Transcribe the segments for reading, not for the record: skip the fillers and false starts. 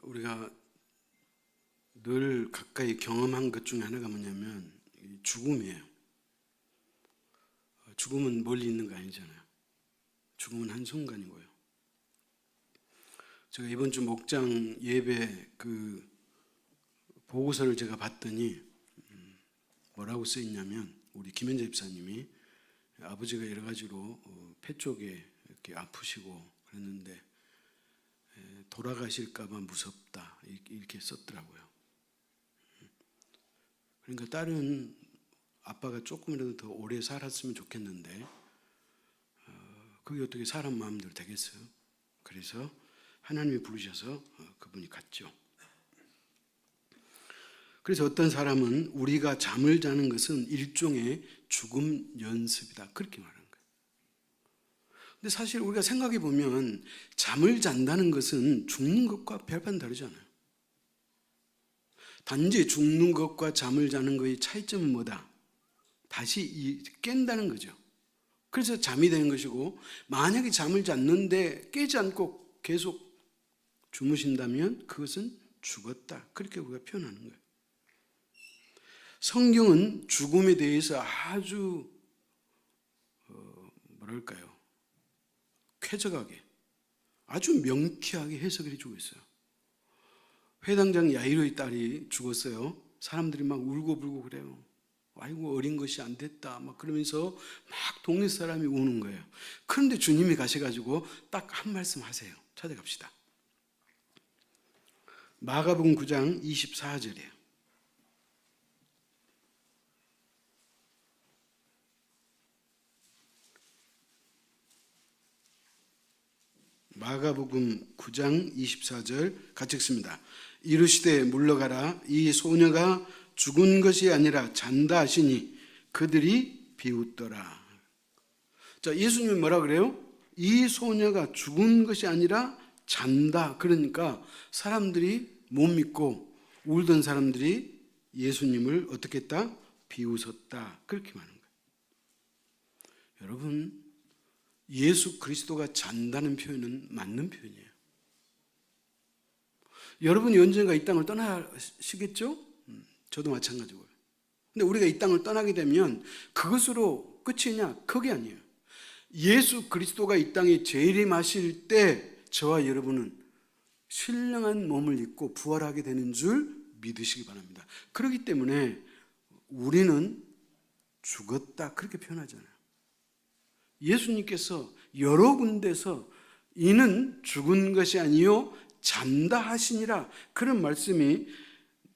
우리가 늘 가까이 경험한 것 중에 하나가 뭐냐면 죽음이에요. 죽음은 멀리 있는 거 아니잖아요. 죽음은 한순간이고요. 제가 이번 주 목장 예배 그 보고서를 제가 봤더니 뭐라고 써 있냐면, 우리 김현재 집사님이 아버지가 여러 가지로 폐 쪽에 이렇게 아프시고 그랬는데 돌아가실까 봐 무섭다 이렇게 썼더라고요. 그러니까 딸은 아빠가 조금이라도 더 오래 살았으면 좋겠는데 그게 어떻게 사람 마음대로 되겠어요? 그래서 하나님이 부르셔서 그분이 갔죠. 그래서 어떤 사람은 우리가 잠을 자는 것은 일종의 죽음 연습이다 그렇게 말하는 거예요. 근데 사실 우리가 생각해 보면 잠을 잔다는 것은 죽는 것과 별반 다르잖아요. 단지 죽는 것과 잠을 자는 것의 차이점은 뭐다? 다시 깬다는 거죠. 그래서 잠이 되는 것이고, 만약에 잠을 잤는데 깨지 않고 계속 주무신다면 그것은 죽었다 그렇게 우리가 표현하는 거예요. 성경은 죽음에 대해서 아주 뭐랄까요, 쾌적하게 아주 명쾌하게 해석을 해주고 있어요. 회당장 야이로의 딸이 죽었어요. 사람들이 막 울고불고 그래요. 아이고 어린 것이 안 됐다 막 그러면서 막 동네 사람이 우는 거예요. 그런데 주님이 가셔가지고 딱 한 말씀 하세요. 찾아갑시다. 마가복음 9장 24절이에요. 마가복음 9장 24절 같이 읽습니다. 이르시되 물러가라, 이 소녀가 죽은 것이 아니라 잔다 하시니 그들이 비웃더라. 자, 예수님이 뭐라 그래요? 이 소녀가 죽은 것이 아니라 잔다. 그러니까 사람들이 못 믿고 울던 사람들이 예수님을 어떻게 했다? 비웃었다. 그렇게 말하는 거예요. 여러분, 예수 그리스도가 잔다는 표현은 맞는 표현이에요. 여러분이 언젠가 이 땅을 떠나시겠죠? 저도 마찬가지고요. 근데 우리가 이 땅을 떠나게 되면 그것으로 끝이냐? 그게 아니에요. 예수 그리스도가 이 땅에 재림하실 때 저와 여러분은 신령한 몸을 입고 부활하게 되는 줄 믿으시기 바랍니다. 그렇기 때문에 우리는 죽었다 그렇게 표현하잖아요. 예수님께서 여러 군데서 이는 죽은 것이 아니요 잔다 하시니라 그런 말씀이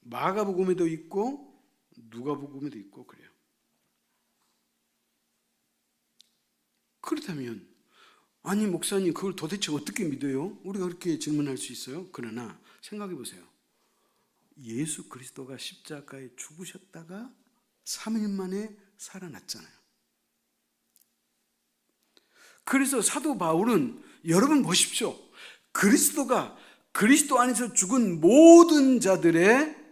마가복음에도 있고 누가복음에도 있고 그래요. 그렇다면 아니 목사님 그걸 도대체 어떻게 믿어요? 우리가 그렇게 질문할 수 있어요. 그러나 생각해 보세요. 예수 그리스도가 십자가에 죽으셨다가 3일 만에 살아났잖아요. 그래서 사도 바울은 여러분 보십시오. 그리스도가 그리스도 안에서 죽은 모든 자들의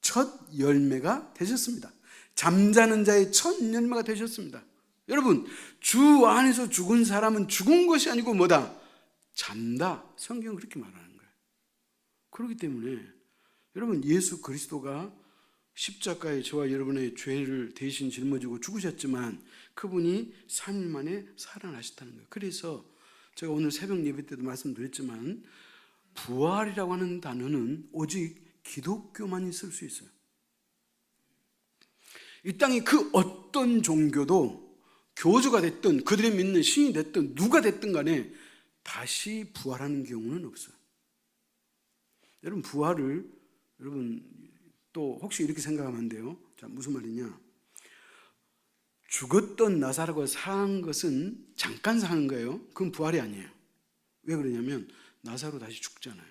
첫 열매가 되셨습니다. 잠자는 자의 첫 열매가 되셨습니다. 여러분, 주 안에서 죽은 사람은 죽은 것이 아니고 뭐다? 잔다. 성경은 그렇게 말하는 거예요. 그렇기 때문에 여러분, 예수 그리스도가 십자가에 저와 여러분의 죄를 대신 짊어지고 죽으셨지만 그분이 3일 만에 살아나셨다는 거예요. 그래서 제가 오늘 새벽 예배 때도 말씀드렸지만 부활이라고 하는 단어는 오직 기독교만이 쓸 수 있어요. 이 땅에 그 어떤 종교도 교주가 됐든 그들이 믿는 신이 됐든 누가 됐든 간에 다시 부활하는 경우는 없어요. 여러분 부활을 여러분 또 혹시 이렇게 생각하면 안 돼요. 자, 무슨 말이냐? 죽었던 나사로가 산 것은 잠깐 사는 거예요. 그건 부활이 아니에요. 왜 그러냐면 나사로 다시 죽잖아요.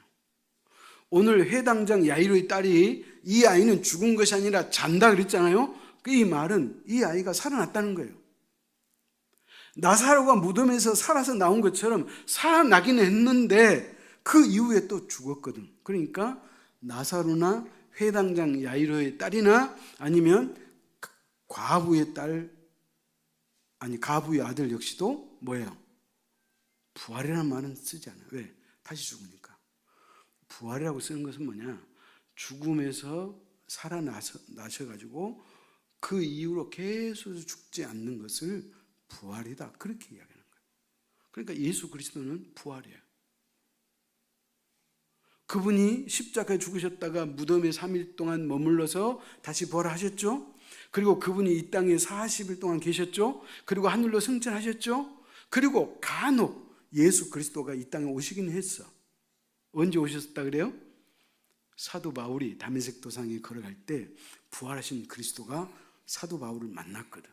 오늘 회당장 야이로의 딸이 이 아이는 죽은 것이 아니라 잔다 그랬잖아요. 이 말은 이 아이가 살아났다는 거예요. 나사로가 무덤에서 살아서 나온 것처럼 살아나긴 했는데 그 이후에 또 죽었거든. 그러니까 나사로나 회당장 야이로의 딸이나 아니면 과부의 딸, 아니 가부의 아들 역시도 뭐예요? 부활이라는 말은 쓰지 않아요. 왜? 다시 죽으니까. 부활이라고 쓰는 것은 뭐냐? 죽음에서 살아나셔가지고 그 이후로 계속 죽지 않는 것을 부활이다, 그렇게 이야기하는 거예요. 그러니까 예수 그리스도는 부활이에요. 그분이 십자가에 죽으셨다가 무덤에 3일 동안 머물러서 다시 부활하셨죠. 그리고 그분이 이 땅에 40일 동안 계셨죠. 그리고 하늘로 승천하셨죠. 그리고 간혹 예수 그리스도가 이 땅에 오시긴 했어. 언제 오셨다 그래요? 사도 바울이 다메섹 도상에 걸어갈 때 부활하신 그리스도가 사도 바울을 만났거든.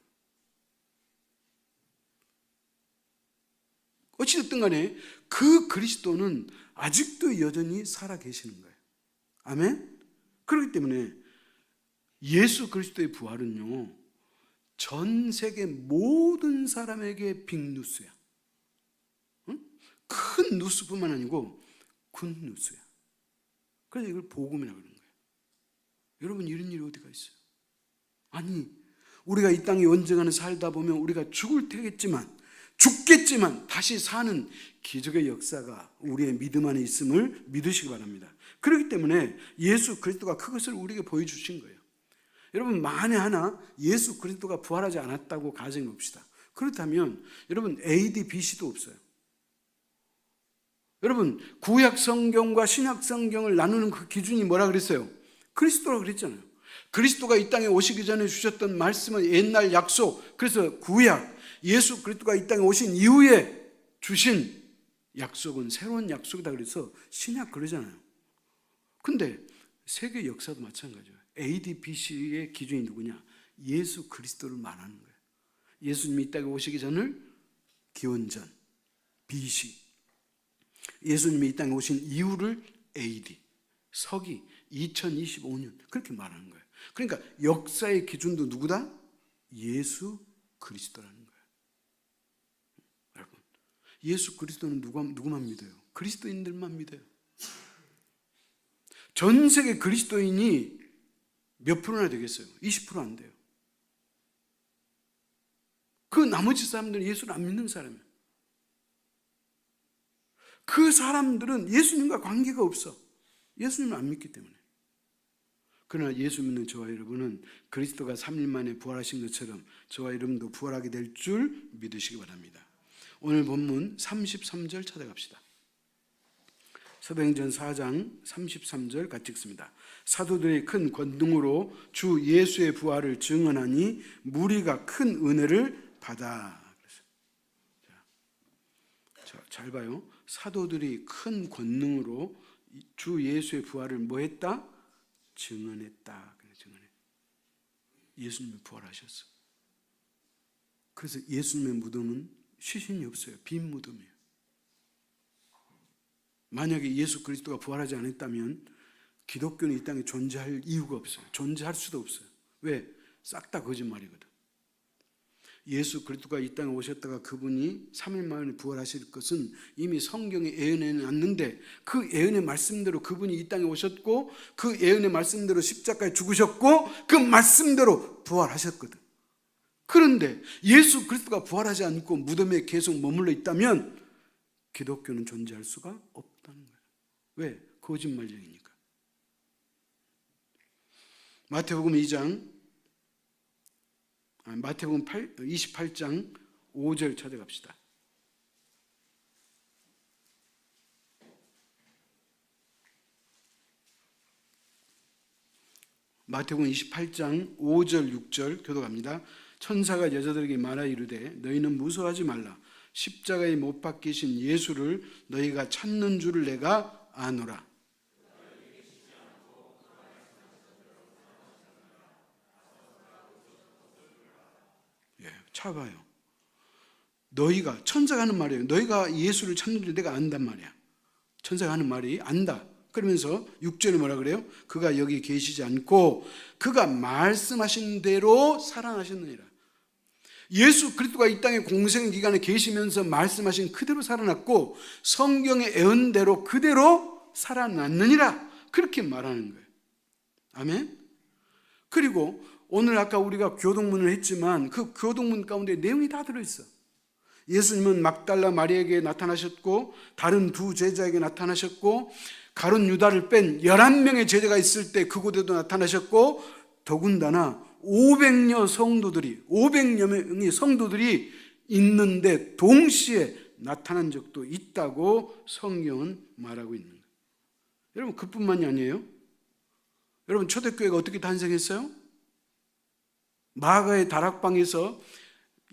어찌됐든 간에 그 그리스도는 아직도 여전히 살아 계시는 거예요. 아멘? 그렇기 때문에 예수 그리스도의 부활은요, 전 세계 모든 사람에게 빅뉴스야. 응? 큰 뉴스뿐만 아니고 굿뉴스야. 그래서 이걸 복음이라고 그러는 거예요. 여러분, 이런 일이 어디가 있어요? 아니, 우리가 이 땅에 언젠가는 살다 보면 우리가 죽겠지만 다시 사는 기적의 역사가 우리의 믿음 안에 있음을 믿으시기 바랍니다. 그렇기 때문에 예수 그리스도가 그것을 우리에게 보여주신 거예요. 여러분, 만에 하나 예수 그리스도가 부활하지 않았다고 가정해 봅시다. 그렇다면 여러분, AD, BC도 없어요. 여러분, 구약 성경과 신약 성경을 나누는 그 기준이 뭐라 그랬어요? 그리스도라고 그랬잖아요. 그리스도가 이 땅에 오시기 전에 주셨던 말씀은 옛날 약속, 그래서 구약, 예수 그리스도가 이 땅에 오신 이후에 주신 약속은 새로운 약속이다 그래서 신약 그러잖아요. 근데 세계 역사도 마찬가지예요. AD, BC의 기준이 누구냐? 예수 그리스도를 말하는 거예요. 예수님이 이 땅에 오시기 전을 기원전, BC, 예수님이 이 땅에 오신 이후를 AD, 서기 2025년, 그렇게 말하는 거예요. 그러니까 역사의 기준도 누구다? 예수 그리스도라는 거예요. 여러분, 예수 그리스도는 누구만 믿어요? 그리스도인들만 믿어요. 전 세계 그리스도인이 몇 프로나 되겠어요? 20% 안 돼요. 그 나머지 사람들은 예수를 안 믿는 사람이에요. 그 사람들은 예수님과 관계가 없어. 예수님을 안 믿기 때문에. 그러나 예수 믿는 저와 여러분은 그리스도가 3일 만에 부활하신 것처럼 저와 여러분도 부활하게 될 줄 믿으시기 바랍니다. 오늘 본문 33절 찾아갑시다. 사도행전 4장 33절 같이 읽습니다. 사도들의 큰 권능으로 주 예수의 부활을 증언하니 무리가 큰 은혜를 받아. 잘 봐요. 사도들이 큰 권능으로 주 예수의 부활을 뭐 했다? 증언했다. 증언해. 예수님이 부활하셨어. 그래서 예수님의 무덤은 시신이 없어요. 빈 무덤이에요. 만약에 예수 그리스도가 부활하지 않았다면 기독교는 이 땅에 존재할 이유가 없어요. 존재할 수도 없어요. 왜? 싹 다 거짓말이거든. 예수 그리스도가 이 땅에 오셨다가 그분이 3일 만에 부활하실 것은 이미 성경에 예언해 놨는데 그 예언의 말씀대로 그분이 이 땅에 오셨고 그 예언의 말씀대로 십자가에 죽으셨고 그 말씀대로 부활하셨거든. 그런데 예수 그리스도가 부활하지 않고 무덤에 계속 머물러 있다면 기독교는 존재할 수가 없다는 거예요. 왜? 거짓말쟁이니까. 마태복음 28장 5절 찾아갑시다. 마태복음 28장 5절 6절 교독합니다. 천사가 여자들에게 말하 이르되 너희는 무서워하지 말라. 십자가에 못 박히신 예수를 너희가 찾는 줄을 내가 아노라. 찾아봐요. 너희가, 천사가 하는 말이에요. 너희가 예수를 찾는 줄 내가 안단 말이야. 천사가 하는 말이 안다. 그러면서 6절에 뭐라 그래요? 그가 여기 계시지 않고 그가 말씀하신 대로 살아나셨느니라. 예수 그리스도가 이 땅에 공생 기간에 계시면서 말씀하신 그대로 살아났고 성경의 예언대로 그대로 살아났느니라. 그렇게 말하는 거예요. 아멘. 그리고 오늘 아까 우리가 교동문을 했지만 그 교동문 가운데 내용이 다 들어있어. 예수님은 막달라 마리아에게 나타나셨고 다른 두 제자에게 나타나셨고 가룟 유다를 뺀 11명의 제자가 있을 때 그곳에도 나타나셨고, 더군다나 500여 명의 성도들이 있는데 동시에 나타난 적도 있다고 성경은 말하고 있는 거예요. 여러분, 그뿐만이 아니에요. 여러분, 초대교회가 어떻게 탄생했어요? 마가의 다락방에서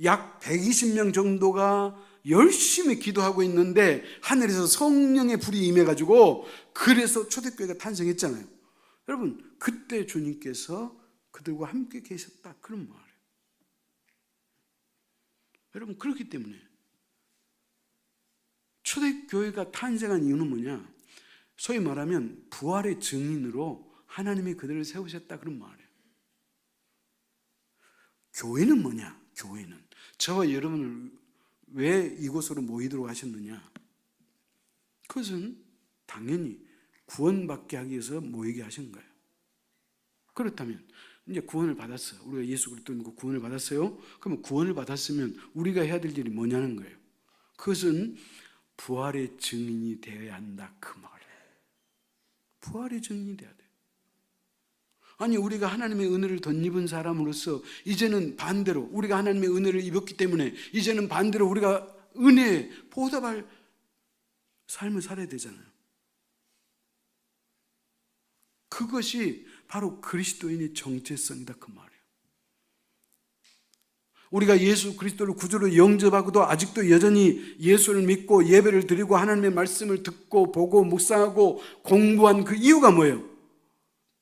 약 120명 정도가 열심히 기도하고 있는데 하늘에서 성령의 불이 임해가지고 그래서 초대교회가 탄생했잖아요. 여러분, 그때 주님께서 그들과 함께 계셨다, 그런 말이에요. 여러분, 그렇기 때문에 초대교회가 탄생한 이유는 뭐냐? 소위 말하면 부활의 증인으로 하나님이 그들을 세우셨다, 그런 말이에요. 교회는 뭐냐? 교회는 저와 여러분을 왜 이곳으로 모이도록 하셨느냐? 그것은 당연히 구원받게 하기 위해서 모이게 하신 거예요. 그렇다면 이제 구원을 받았어요. 우리가 예수 그리스도 믿고 구원을 받았어요. 그러면 구원을 받았으면 우리가 해야 될 일이 뭐냐는 거예요. 그것은 부활의 증인이 되어야 한다, 그 말이에요. 부활의 증인이 돼야 돼요. 아니, 우리가 하나님의 은혜를 덧입은 사람으로서 이제는 반대로, 우리가 하나님의 은혜를 입었기 때문에 이제는 반대로 우리가 은혜에 보답할 삶을 살아야 되잖아요. 그것이 바로 그리스도인의 정체성이다, 그 말이에요. 우리가 예수 그리스도를 구주로 영접하고도 아직도 여전히 예수를 믿고 예배를 드리고 하나님의 말씀을 듣고 보고 묵상하고 공부한 그 이유가 뭐예요?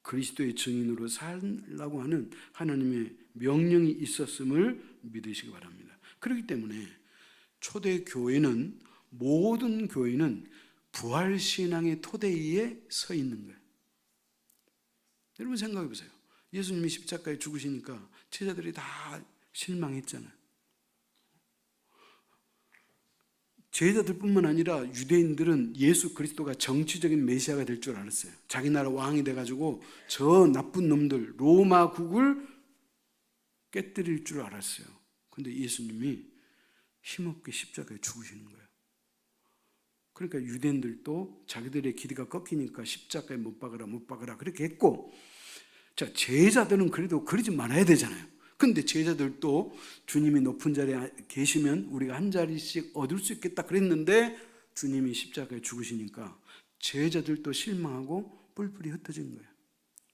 그리스도의 증인으로 살라고 하는 하나님의 명령이 있었음을 믿으시기 바랍니다. 그렇기 때문에 초대 교회는, 모든 교회는 부활신앙의 토대 위에 서 있는 거예요. 여러분 생각해 보세요. 예수님이 십자가에 죽으시니까 제자들이 다 실망했잖아요. 제자들뿐만 아니라 유대인들은 예수 그리스도가 정치적인 메시아가 될 줄 알았어요. 자기 나라 왕이 돼가지고 저 나쁜 놈들 로마국을 깨뜨릴 줄 알았어요. 그런데 예수님이 힘없게 십자가에 죽으시는 거예요. 그러니까 유대인들도 자기들의 길이가 꺾이니까 십자가에 못 박으라 그렇게 했고, 자, 제자들은 그래도 그러지 말아야 되잖아요. 근데 제자들도 주님이 높은 자리에 계시면 우리가 한 자리씩 얻을 수 있겠다 그랬는데 주님이 십자가에 죽으시니까 제자들도 실망하고 뿔뿔이 흩어진 거예요.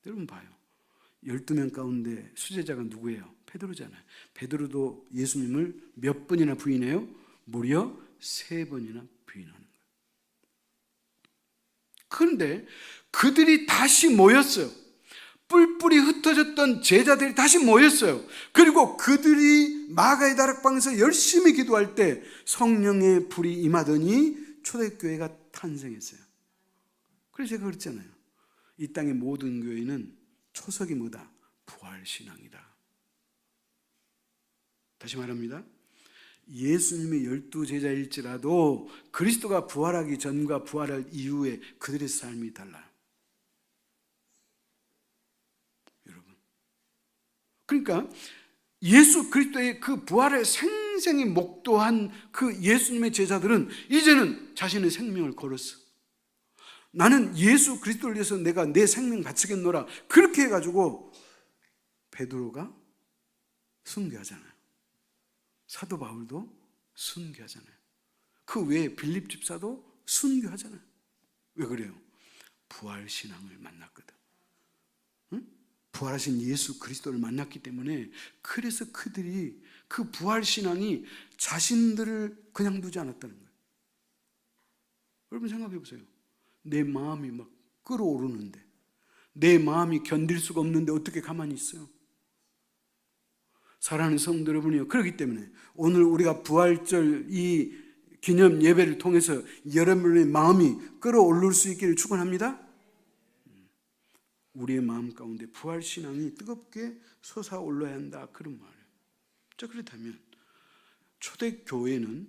여러분 봐요. 12명 가운데 수제자가 누구예요? 베드로잖아요. 베드로도 예수님을 몇 번이나 부인해요? 무려 3번이나 부인하는 거예요. 그런데 그들이 다시 모였어요. 뿔뿔이 흩어졌던 제자들이 다시 모였어요. 그리고 그들이 마가의 다락방에서 열심히 기도할 때 성령의 불이 임하더니 초대교회가 탄생했어요. 그래서 제가 그랬잖아요. 이 땅의 모든 교회는 초석이 뭐다? 부활신앙이다. 다시 말합니다. 예수님의 12제자일지라도 그리스도가 부활하기 전과 부활할 이후에 그들의 삶이 달라요. 그러니까 예수 그리스도의 그 부활을 생생히 목도한 그 예수님의 제자들은 이제는 자신의 생명을 걸었어. 나는 예수 그리스도를 위해서 내가 내 생명 바치겠노라. 그렇게 해가지고 베드로가 순교하잖아요. 사도 바울도 순교하잖아요. 그 외에 빌립 집사도 순교하잖아요. 왜 그래요? 부활신앙을 만났거든. 부활하신 예수 그리스도를 만났기 때문에, 그래서 그들이 그 부활신앙이 자신들을 그냥 두지 않았다는 거예요. 여러분 생각해 보세요. 내 마음이 막 끓어오르는데, 내 마음이 견딜 수가 없는데 어떻게 가만히 있어요? 사랑하는 성도 여러분이요, 그렇기 때문에 오늘 우리가 부활절 이 기념 예배를 통해서 여러분의 마음이 끓어오를 수 있기를 축원합니다. 우리의 마음 가운데 부활신앙이 뜨겁게 솟아올라야 한다, 그런 말이에요. 자, 그렇다면 초대교회는,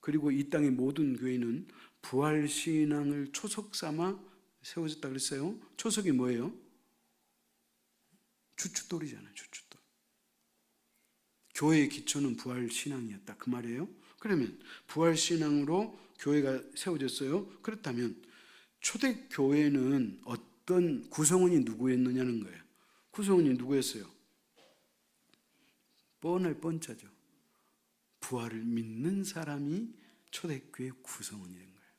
그리고 이 땅의 모든 교회는 부활신앙을 초석 삼아 세워졌다 그랬어요. 초석이 뭐예요? 주춧돌이잖아요. 주춧돌. 교회의 기초는 부활신앙이었다, 그 말이에요. 그러면 부활신앙으로 교회가 세워졌어요. 그렇다면 초대교회는 어떤 구성원이 누구였느냐는 거예요. 구성원이 누구였어요? 뻔할 뻔짜죠. 부활을 믿는 사람이 초대교회 구성원이 된 거예요.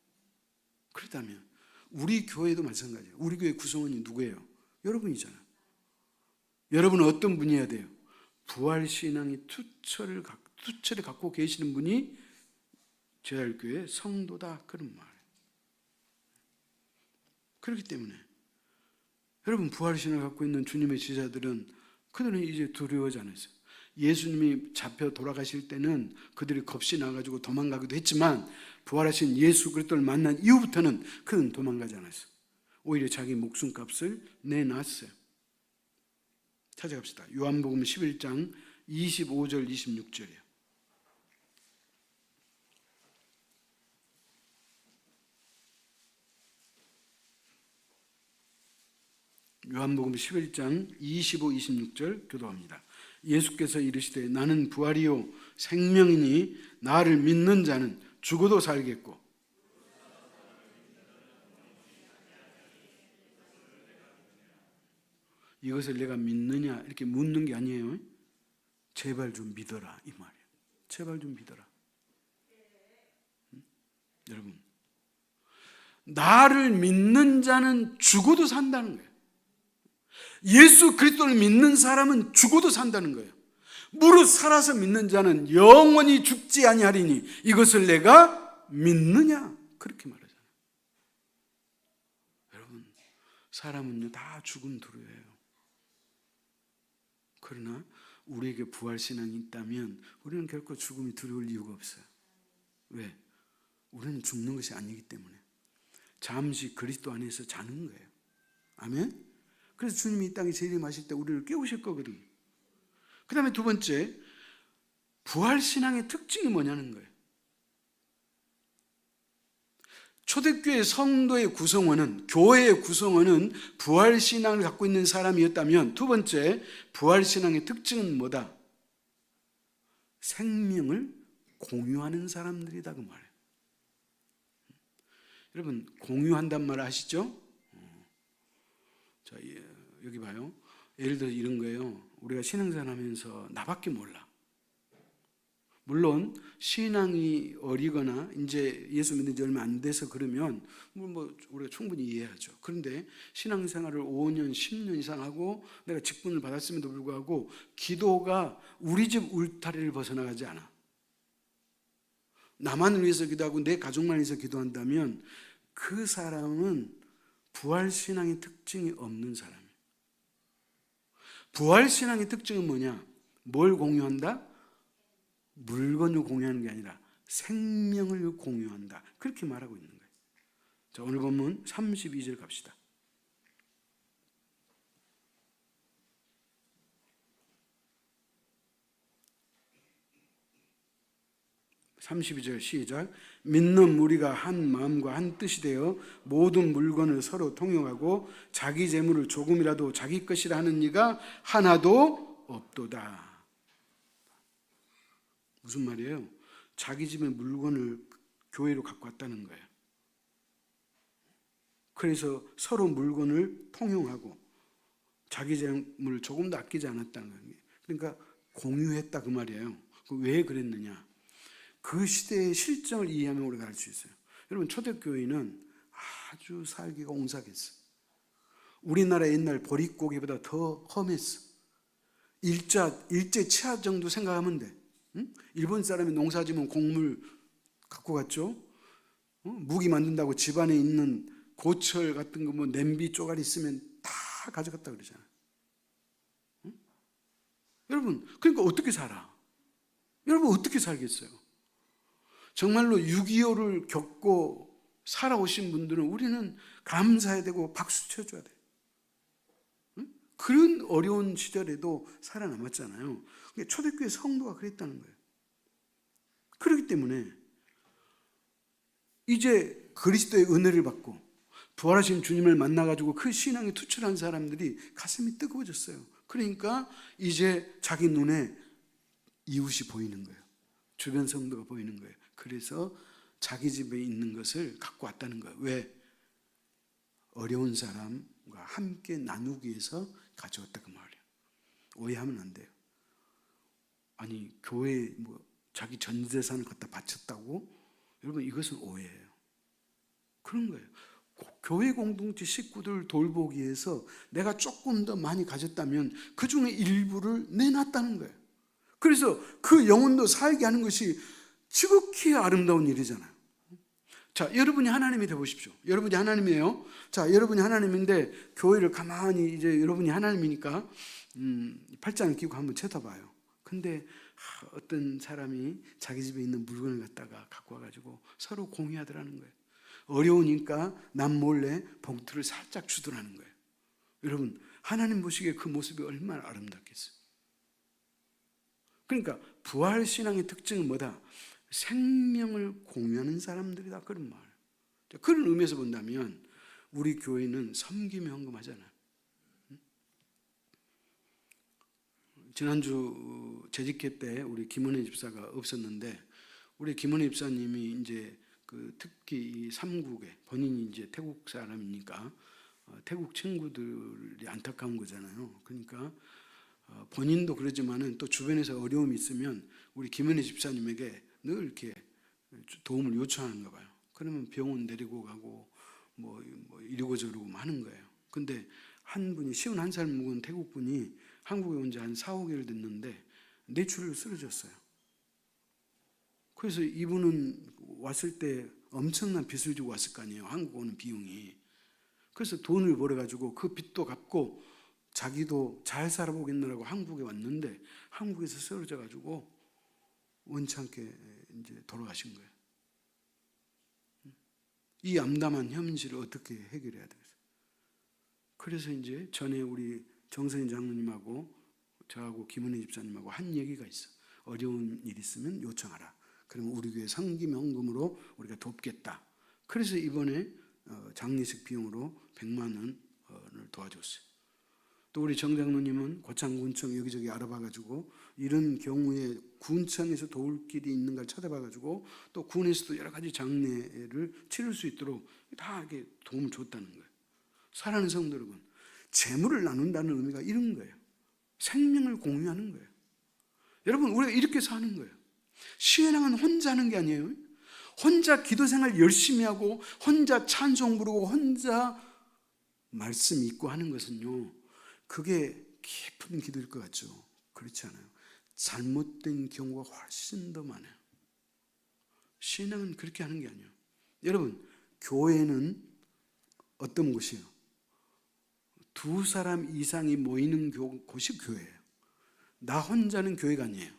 그렇다면 우리 교회도 마찬가지예요. 우리 교회 구성원이 누구예요? 여러분이잖아요. 여러분은 어떤 분이어야 돼요? 부활신앙의 투철을 갖고 계시는 분이 제알교회 성도다, 그런 말이에요. 그렇기 때문에 여러분, 부활신앙을 갖고 있는 주님의 제자들은 그들은 이제 두려워하지 않았어요. 예수님이 잡혀 돌아가실 때는 그들이 겁이 나가지고 도망가기도 했지만 부활하신 예수 그리스도를 만난 이후부터는 그는 도망가지 않았어요. 오히려 자기 목숨값을 내놨어요. 찾아갑시다. 요한복음 11장 25절 26절이에요. 요한복음 11장 25, 26절 교도합니다. 예수께서 이르시되 나는 부활이요 생명이니 나를 믿는 자는 죽어도 살겠고 이것을 내가 믿느냐 이렇게 묻는 게 아니에요. 제발 좀 믿어라, 이 말이에요. 제발 좀 믿어라. 여러분, 나를 믿는 자는 죽어도 산다는 거예요. 예수 그리스도를 믿는 사람은 죽어도 산다는 거예요. 무릇 살아서 믿는 자는 영원히 죽지 아니하리니 이것을 내가 믿느냐, 그렇게 말하잖아요. 여러분, 사람은요 다 죽음 두려워해요. 그러나 우리에게 부활신앙이 있다면 우리는 결코 죽음이 두려울 이유가 없어요. 왜? 우리는 죽는 것이 아니기 때문에 잠시 그리스도 안에서 자는 거예요. 아멘? 그래서 주님이 이 땅에 재림하실 때 우리를 깨우실 거거든요. 그 다음에 두 번째, 부활신앙의 특징이 뭐냐는 거예요. 초대교회 성도의 구성원은, 교회의 구성원은 부활신앙을 갖고 있는 사람이었다면 두 번째, 부활신앙의 특징은 뭐다? 생명을 공유하는 사람들이다, 그 말이에요. 여러분, 공유한단 말 아시죠? 자, 여기 봐요. 예를 들어 이런 거예요. 우리가 신앙생활 하면서 나밖에 몰라. 물론 신앙이 어리거나 이제 예수 믿는 지 얼마 안 돼서 그러면 뭐 우리가 충분히 이해하죠. 그런데 신앙생활을 5년, 10년 이상 하고 내가 직분을 받았음에도 불구하고 기도가 우리 집 울타리를 벗어나가지 않아. 나만을 위해서 기도하고 내 가족만 위해서 기도한다면 그 사람은 부활신앙의 특징이 없는 사람이에요. 부활신앙의 특징은 뭐냐? 뭘 공유한다? 물건을 공유하는 게 아니라 생명을 공유한다. 그렇게 말하고 있는 거예요. 자, 오늘 본문 32절 갑시다. 32절 시작. 믿는 무리가 한 마음과 한 뜻이 되어 모든 물건을 서로 통용하고 자기 재물을 조금이라도 자기 것이라 하는 이가 하나도 없도다. 무슨 말이에요? 자기 집의 물건을 교회로 갖고 왔다는 거예요. 그래서 서로 물건을 통용하고 자기 재물을 조금도 아끼지 않았다는 거예요. 그러니까 공유했다, 그 말이에요. 왜 그랬느냐? 그 시대의 실정을 이해하면 우리가 알 수 있어요. 여러분, 초대교회는 아주 살기가 옹색했어. 우리나라 옛날 보릿고개보다 더 험했어. 일제 치하 정도 생각하면 돼. 응? 일본 사람이 농사지면 곡물 갖고 갔죠. 무기 만든다고 집안에 있는 고철 같은 거, 뭐 냄비 쪼가리 있으면 다 가져갔다 그러잖아요. 응? 여러분, 그러니까 어떻게 살아? 여러분, 어떻게 살겠어요? 정말로 6.25를 겪고 살아오신 분들은 우리는 감사해야 되고 박수 쳐줘야 돼요. 응? 그런 어려운 시절에도 살아남았잖아요. 초대교회 성도가 그랬다는 거예요. 그렇기 때문에 이제 그리스도의 은혜를 받고 부활하신 주님을 만나가지고 그 신앙에 투철한 사람들이 가슴이 뜨거워졌어요. 그러니까 이제 자기 눈에 이웃이 보이는 거예요. 주변 성도가 보이는 거예요. 그래서 자기 집에 있는 것을 갖고 왔다는 거예요. 왜? 어려운 사람과 함께 나누기 위해서 가져왔다 그 말이에요. 오해하면 안 돼요. 아니 교회 자기 전 재산을 갖다 바쳤다고? 여러분 이것은 오해예요. 그런 거예요. 교회 공동체 식구들 돌보기 위해서 내가 조금 더 많이 가졌다면 그 중에 일부를 내놨다는 거예요. 그래서 그 영혼도 살게 하는 것이 지극히 아름다운 일이잖아요. 자, 여러분이 하나님이 되어보십시오. 여러분이 하나님이에요. 자, 여러분이 하나님인데 교회를 가만히 이제 여러분이 하나님이니까 팔짱을 끼고 한번 쳐다봐요. 근데 어떤 사람이 자기 집에 있는 물건을 갖다가 갖고 와가지고 서로 공유하더라는 거예요. 어려우니까 남 몰래 봉투를 살짝 주더라는 거예요. 여러분 하나님 보시기에 그 모습이 얼마나 아름답겠어요. 그러니까 부활신앙의 특징은 뭐다? 생명을 공유하는 사람들이다 그런 말. 그런 의미에서 본다면 우리 교회는 섬김에 헌금하잖아요. 지난주 재직회 때 우리 김은혜 집사가 없었는데 우리 김은혜 집사님이 이제 특히 이 삼국에 본인이 이제 태국 사람이니까 태국 친구들이 안타까운 거잖아요. 그러니까 본인도 그러지만은 또 주변에서 어려움이 있으면 우리 김은혜 집사님에게 늘 이렇게 도움을 요청하는가 봐요. 그러면 병원 데리고 가고 뭐 이러고 저러고 하는 거예요. 근데 한 분이 51살 먹은 태국 분이 한국에 온 지 한 4, 5개월 됐는데 뇌출혈로 쓰러졌어요. 그래서 이분은 왔을 때 엄청난 빚을 지고 왔을 거 아니에요. 한국 오는 비용이. 그래서 돈을 벌어가지고 그 빚도 갚고 자기도 잘 살아보겠느라고 한국에 왔는데 한국에서 쓰러져가지고 원찮게 이제 돌아가신 거예요. 이 암담한 현실을 어떻게 해결해야 되겠어요? 그래서 이제 전에 우리 정선인 장로님하고 저하고 김은혜 집사님하고 한 얘기가 있어. 어려운 일 있으면 요청하라. 그러면 우리 교회 성김 헌금으로 우리가 돕겠다. 그래서 이번에 장례식 비용으로 100만 원을 도와줬어요. 또 우리 정 장로님은 고창군청 여기저기 알아봐가지고 이런 경우에 군청에서 도울 길이 있는가를 찾아봐가지고 또 군에서도 여러 가지 장례를 치를 수 있도록 다 이렇게 도움을 줬다는 거예요. 사랑하는 성도 여러분, 재물을 나눈다는 의미가 이런 거예요. 생명을 공유하는 거예요. 여러분 우리가 이렇게 사는 거예요. 신앙은 혼자 하는 게 아니에요. 혼자 기도생활 열심히 하고 혼자 찬송 부르고 혼자 말씀 읽고 하는 것은요, 그게 깊은 기도일 것 같죠. 그렇지 않아요. 잘못된 경우가 훨씬 더 많아요. 신앙은 그렇게 하는 게 아니에요. 여러분 교회는 어떤 곳이에요? 두 사람 이상이 모이는 곳이 교회예요. 나 혼자는 교회가 아니에요.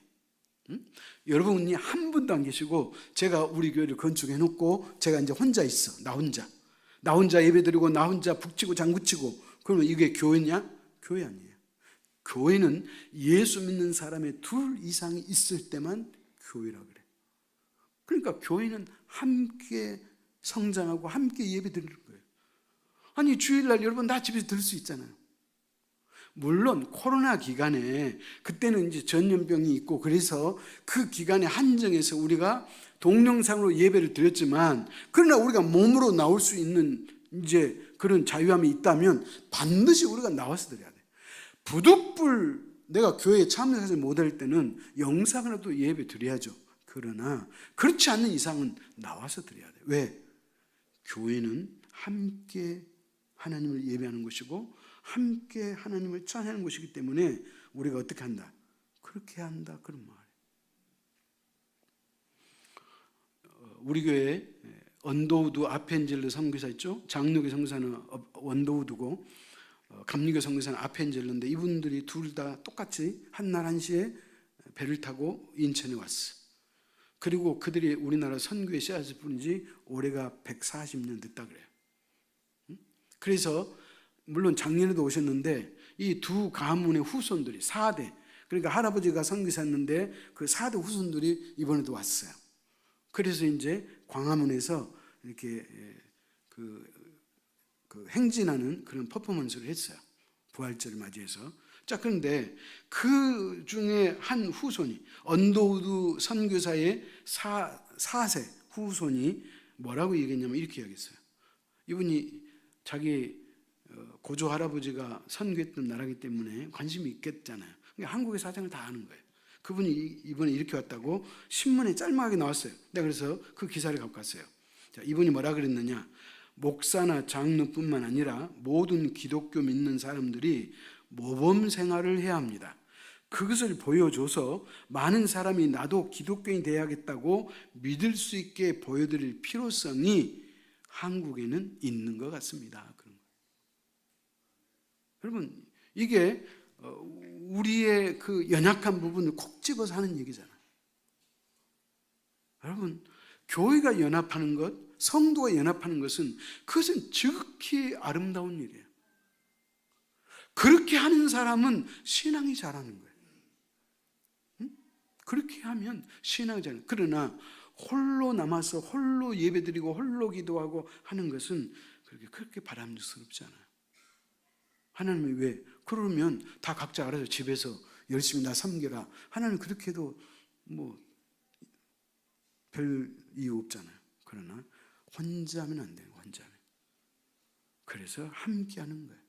응? 여러분이 한 분도 안 계시고 제가 우리 교회를 건축해 놓고 제가 이제 혼자 있어. 나 혼자 예배드리고 나 혼자 북치고 장구치고 그러면 이게 교회냐? 교회 아니에요. 교회는 예수 믿는 사람의 둘 이상이 있을 때만 교회라고 그래. 그러니까 교회는 함께 성장하고 함께 예배드리는 거예요. 아니 주일날 여러분 다 집에서 들을 수 있잖아요. 물론 코로나 기간에 그때는 이제 전염병이 있고 그래서 그 기간에 한정해서 우리가 동영상으로 예배를 드렸지만 그러나 우리가 몸으로 나올 수 있는 이제 그런 자유함이 있다면 반드시 우리가 나와서 드려야 돼. 부득불 내가 교회에 참석하지 못할 때는 영상으로도 예배 드려야죠. 그러나 그렇지 않는 이상은 나와서 드려야 돼. 왜? 교회는 함께 하나님을 예배하는 것이고 함께 하나님을 찬양하는 것이기 때문에 우리가 어떻게 한다? 그렇게 한다 그런 말이에요. 우리 교회에 언더우드 아펜젤러 선교사 있죠? 장로교 선교사는 언더우드고 감리교 선교사는 아펜젤러인데 이분들이 둘 다 똑같이 한날 한시에 배를 타고 인천에 왔어. 그리고 그들이 우리나라 선교에 씨앗을 뿌린 지 올해가 140년 됐다 그래요. 그래서 물론 작년에도 오셨는데 이 두 가문의 후손들이 4대, 그러니까 할아버지가 선교사였는데 그 4대 후손들이 이번에도 왔어요. 그래서 이제 광화문에서 이렇게 그 행진하는 그런 퍼포먼스를 했어요. 부활절을 맞이해서. 자, 그런데 그 중에 한 후손이 언더우드 선교사의 4세 후손이 뭐라고 얘기했냐면 이렇게 얘기했어요. 이분이 자기 고조 할아버지가 선교했던 나라이기 때문에 관심이 있겠잖아요. 그러니까 한국의 사정을 다 아는 거예요. 그분이 이번에 이렇게 왔다고 신문에 짤막하게 나왔어요. 내가 그래서 그 기사를 갖고 왔어요. 자, 이분이 뭐라 그랬느냐? 목사나 장로뿐만 아니라 모든 기독교 믿는 사람들이 모범 생활을 해야 합니다. 그것을 보여줘서 많은 사람이 나도 기독교인이 돼야겠다고 믿을 수 있게 보여드릴 필요성이 한국에는 있는 것 같습니다. 그런 거. 여러분, 이게 우리의 그 연약한 부분을 콕 집어서 하는 얘기잖아요. 여러분, 교회가 연합하는 것, 성도가 연합하는 것은 그것은 지극히 아름다운 일이에요. 그렇게 하는 사람은 신앙이 잘하는 거예요. 그렇게 하면 신앙이 잘하는 거예요. 그러나 홀로 남아서 홀로 예배드리고 홀로 기도하고 하는 것은 그렇게 바람직스럽지 않아요. 하나님이 왜? 그러면 다 각자 알아서 집에서 열심히 나 섬겨라. 하나님 그렇게 해도 뭐 별 이유 없잖아요. 그러나 혼자 하면 안 돼요. 혼자 하면. 그래서 함께 하는 거예요.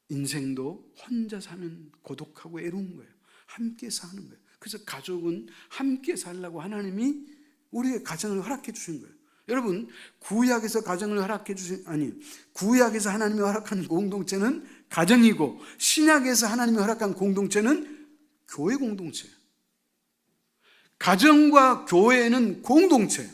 인생도 혼자 사면 고독하고 외로운 거예요. 함께 사는 거예요. 그래서 가족은 함께 살라고 하나님이 우리의 가정을 허락해 주신 거예요. 여러분, 구약에서 가정을 허락해 주신, 구약에서 하나님이 허락한 공동체는 가정이고, 신약에서 하나님이 허락한 공동체는 교회 공동체예요. 가정과 교회는 공동체예요.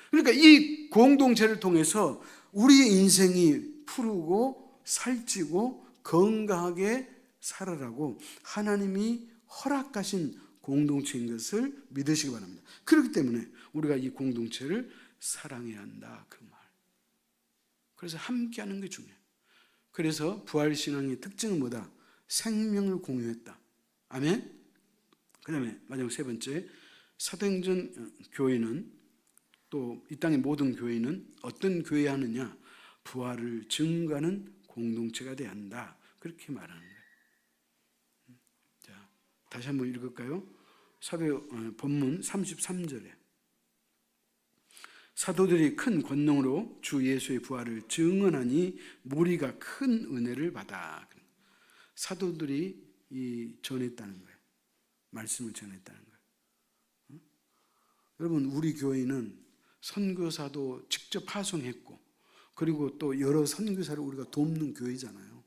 그러니까 이 공동체를 통해서 우리의 인생이 푸르고 살찌고 건강하게 살아라고 하나님이 허락하신 공동체인 것을 믿으시기 바랍니다. 그렇기 때문에 우리가 이 공동체를 사랑해야 한다, 그 말. 그래서 함께 하는 게 중요해요. 그래서 부활신앙의 특징은 뭐다? 생명을 공유했다. 아멘? 그 다음에 마지막 세 번째, 사도행전 교회는, 또 이 땅의 모든 교회는 어떤 교회야 하느냐? 부활을 증거하는 공동체가 돼야 한다, 그렇게 말하는 거예요. 자, 다시 한번 읽을까요? 사도 본문 33절에 사도들이 큰 권능으로 주 예수의 부활을 증언하니 무리가 큰 은혜를 받아. 사도들이 전했다는 거예요. 말씀을 전했다는 거예요. 여러분, 우리 교회는 선교사도 직접 파송했고, 그리고 또 여러 선교사를 우리가 돕는 교회잖아요.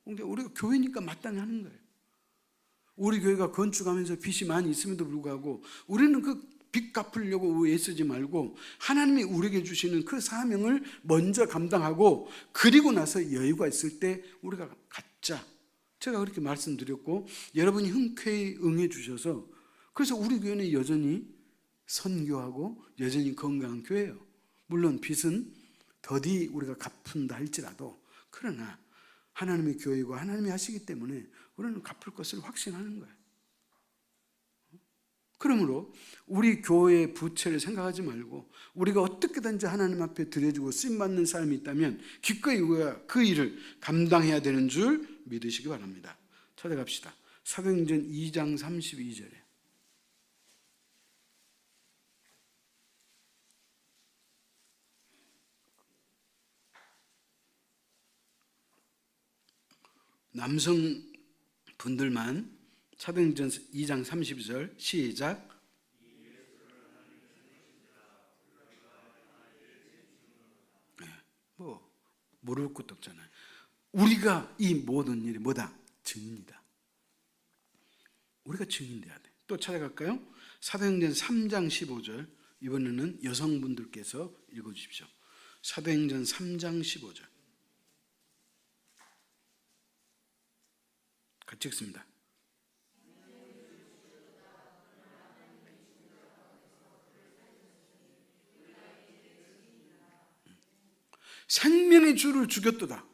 그러니까 우리가 교회니까 마땅히 하는 거예요. 우리 교회가 건축하면서 빚이 많이 있음에도 불구하고 우리는 그 빚 갚으려고 애쓰지 말고 하나님이 우리에게 주시는 그 사명을 먼저 감당하고, 그리고 나서 여유가 있을 때 우리가 갖자. 제가 그렇게 말씀드렸고 여러분이 흔쾌히 응해 주셔서, 그래서 우리 교회는 여전히 선교하고 여전히 건강한 교회예요. 물론 빚은 더디 우리가 갚은다 할지라도, 그러나 하나님의 교회고 하나님이 하시기 때문에 우리는 갚을 것을 확신하는 거예요. 그러므로 우리 교회의 부채를 생각하지 말고 우리가 어떻게든지 하나님 앞에 드려주고 쓰임받는 삶이 있다면 기꺼이 우리가 그 일을 감당해야 되는 줄 믿으시기 바랍니다. 찾아갑시다. 사도행전 2장 32절에 남성분들만 사도행전 2장 32절 시작. 뭐 모를 것도 없잖아요. 우리가 이 모든 일이 뭐다? 증인이다. 우리가 증인돼야 돼. 또 찾아갈까요? 사도행전 3장 15절, 이번에는 여성분들께서 읽어주십시오. 사도행전 3장 15절 같이 읽습니다. 생명의 주를 죽였도다.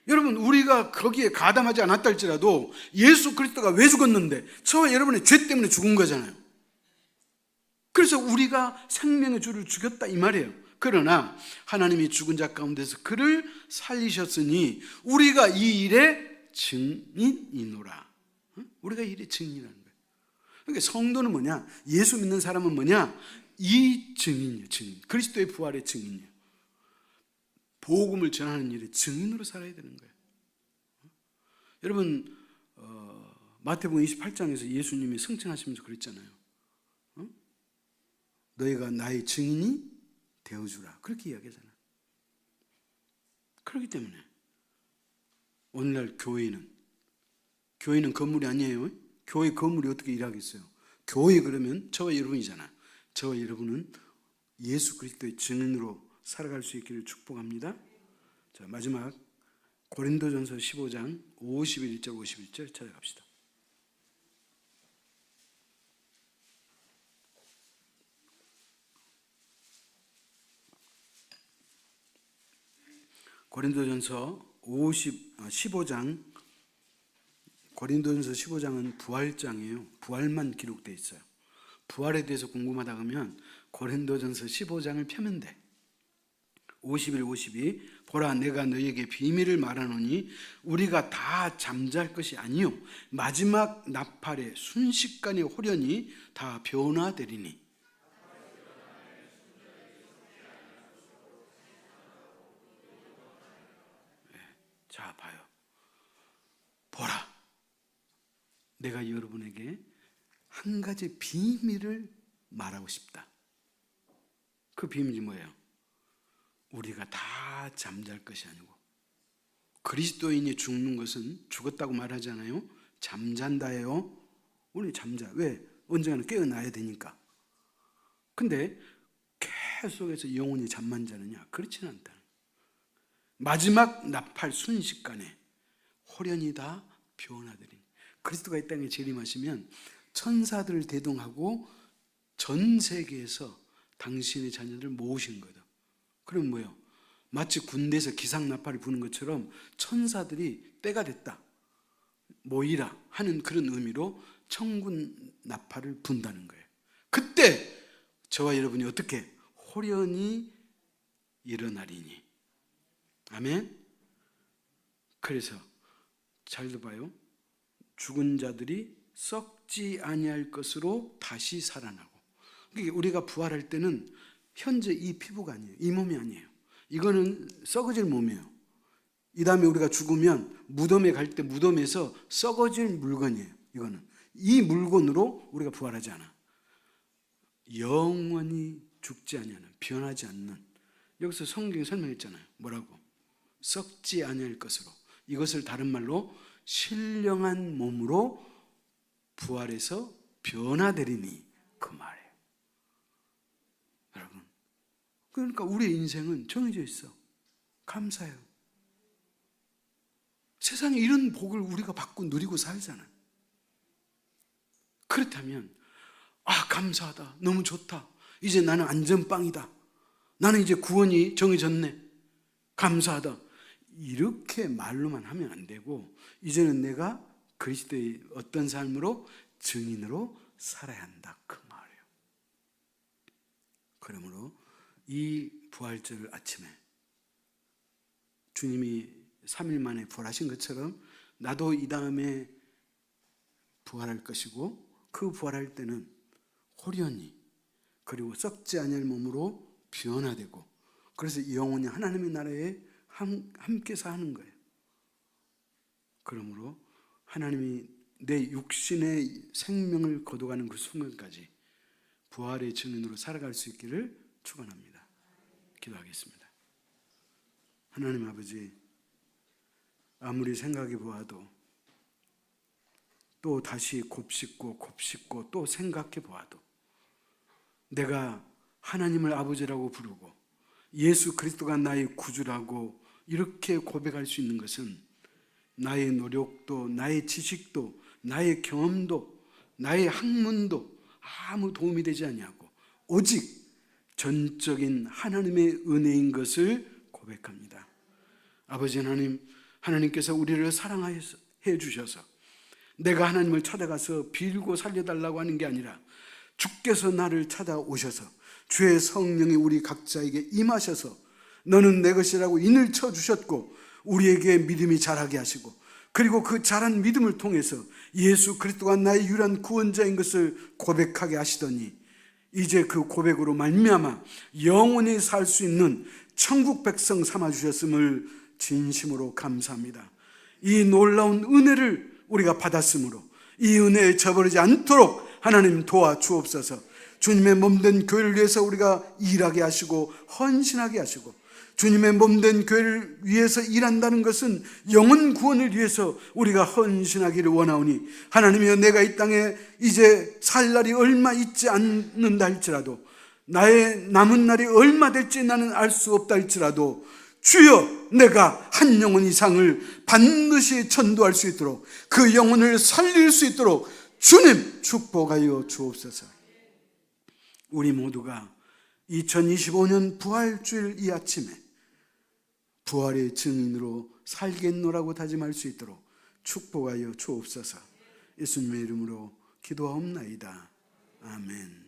여러분, 우리가 거기에 가담하지 않았다 할지라도 예수 그리스도가 왜 죽었는데? 저와 여러분의 죄 때문에 죽은 거잖아요. 그래서 우리가 생명의 주를 죽였다 이 말이에요. 그러나 하나님이 죽은 자 가운데서 그를 살리셨으니 우리가 이 일의 증인이노라. 우리가 이 일의 증인이라는 거예요. 그러니까 성도는 뭐냐? 예수 믿는 사람은 뭐냐? 이 증인이에요. 증인. 그리스도의 부활의 증인이에요. 복음을 전하는 일에 증인으로 살아야 되는 거예요. 여러분 마태복음 28장에서 예수님이 승천하시면서 그랬잖아요. 너희가 나의 증인이 되어주라. 그렇게 이야기하잖아요. 그렇기 때문에 오늘날 교회는 건물이 아니에요. 교회 건물이 어떻게 일하겠어요? 교회 그러면 저와 여러분이잖아요. 저와 여러분은 예수 그리스도의 증인으로 살아갈 수 있기를 축복합니다. 자, 마지막 고린도전서 15장 51절 51절 찾아갑시다. 고린도전서 15장 고린도전서 15장은 부활장이에요. 부활만 기록되어 있어요. 부활에 대해서 궁금하다 하면 고린도전서 15장을 펴면 돼. 51, 52 보라 내가 너희에게 비밀을 말하노니 우리가 다 잠잘 것이 아니요 마지막 나팔의 순식간에 호련히 다 변화되리니. 자 봐요. 보라 내가 여러분에게 한 가지 비밀을 말하고 싶다. 그 비밀이 뭐예요? 우리가 다 잠잘 것이 아니고 그리스도인이 죽는 것은 죽었다고 말하잖아요. 잠잔다예요. 우리 잠자. 왜? 언젠가는 깨어나야 되니까. 근데 계속해서 영혼이 잠만 자느냐? 그렇지는 않다. 마지막 나팔 순식간에 호련히 다 변화되리니. 그리스도가 이 땅에 재림하시면 천사들을 대동하고 전 세계에서 당신의 자녀들을 모으신 거다. 그럼 뭐예요? 마치 군대에서 기상나팔을 부는 것처럼 천사들이 때가 됐다 모이라 하는 그런 의미로 천군 나팔을 분다는 거예요. 그때 저와 여러분이 어떻게 호련히 일어나리니. 아멘. 그래서 잘 들어봐요. 죽은 자들이 썩지 아니할 것으로 다시 살아나고. 그러니까 우리가 부활할 때는 현재 이 피부가 아니에요. 이 몸이 아니에요. 이거는 썩어질 몸이에요. 이 다음에 우리가 죽으면 무덤에 갈 때 무덤에서 썩어질 물건이에요. 이거는 이 물건으로 우리가 부활하지 않아. 영원히 죽지 아니하는, 변하지 않는. 여기서 성경이 설명했잖아요. 뭐라고? 썩지 아니할 것으로. 이것을 다른 말로 신령한 몸으로 부활해서 변화되리니 그 말이에요. 여러분, 그러니까 우리의 인생은 정해져 있어. 감사해요. 세상에 이런 복을 우리가 받고 누리고 살잖아요. 그렇다면 감사하다. 너무 좋다. 이제 나는 안전빵이다. 나는 이제 구원이 정해졌네. 감사하다. 이렇게 말로만 하면 안 되고 이제는 내가 그리스도의 어떤 삶으로 증인으로 살아야 한다. 그 말이에요. 그러므로 이 부활절 아침에 주님이 3일 만에 부활하신 것처럼 나도 이 다음에 부활할 것이고 그 부활할 때는 호련히 그리고 썩지 아니할 몸으로 변화되고 그래서 영원히 하나님의 나라에 함께 사는 거예요. 그러므로 하나님이 내 육신의 생명을 거둬가는 그 순간까지 부활의 증인으로 살아갈 수 있기를 축원합니다. 기도하겠습니다. 하나님 아버지, 아무리 생각해 보아도 또 다시 곱씹고 또 생각해 보아도 내가 하나님을 아버지라고 부르고 예수 그리스도가 나의 구주라고 이렇게 고백할 수 있는 것은 나의 노력도 나의 지식도 나의 경험도 나의 학문도 아무 도움이 되지 아니하고 오직 전적인 하나님의 은혜인 것을 고백합니다. 아버지 하나님, 하나님께서 우리를 사랑해 주셔서 내가 하나님을 찾아가서 빌고 살려달라고 하는 게 아니라 주께서 나를 찾아오셔서 주의 성령이 우리 각자에게 임하셔서 너는 내 것이라고 인을 쳐주셨고 우리에게 믿음이 자라게 하시고 그리고 그 자란 믿음을 통해서 예수 그리스도가 나의 유일한 구원자인 것을 고백하게 하시더니 이제 그 고백으로 말미암아 영원히 살 수 있는 천국 백성 삼아주셨음을 진심으로 감사합니다. 이 놀라운 은혜를 우리가 받았으므로 이 은혜에 저버리지 않도록 하나님 도와주옵소서. 주님의 몸된 교회를 위해서 우리가 일하게 하시고 헌신하게 하시고, 주님의 몸된 교회를 위해서 일한다는 것은 영혼 구원을 위해서 우리가 헌신하기를 원하오니, 하나님이여, 내가 이 땅에 이제 살 날이 얼마 있지 않는다 할지라도, 나의 남은 날이 얼마 될지 나는 알 수 없다 할지라도, 주여, 내가 한 영혼 이상을 반드시 전도할 수 있도록, 그 영혼을 살릴 수 있도록 주님 축복하여 주옵소서. 우리 모두가 2025년 부활주일 이 아침에 부활의 증인으로 살겠노라고 다짐할 수 있도록 축복하여 주옵소서. 예수님의 이름으로 기도하옵나이다. 아멘.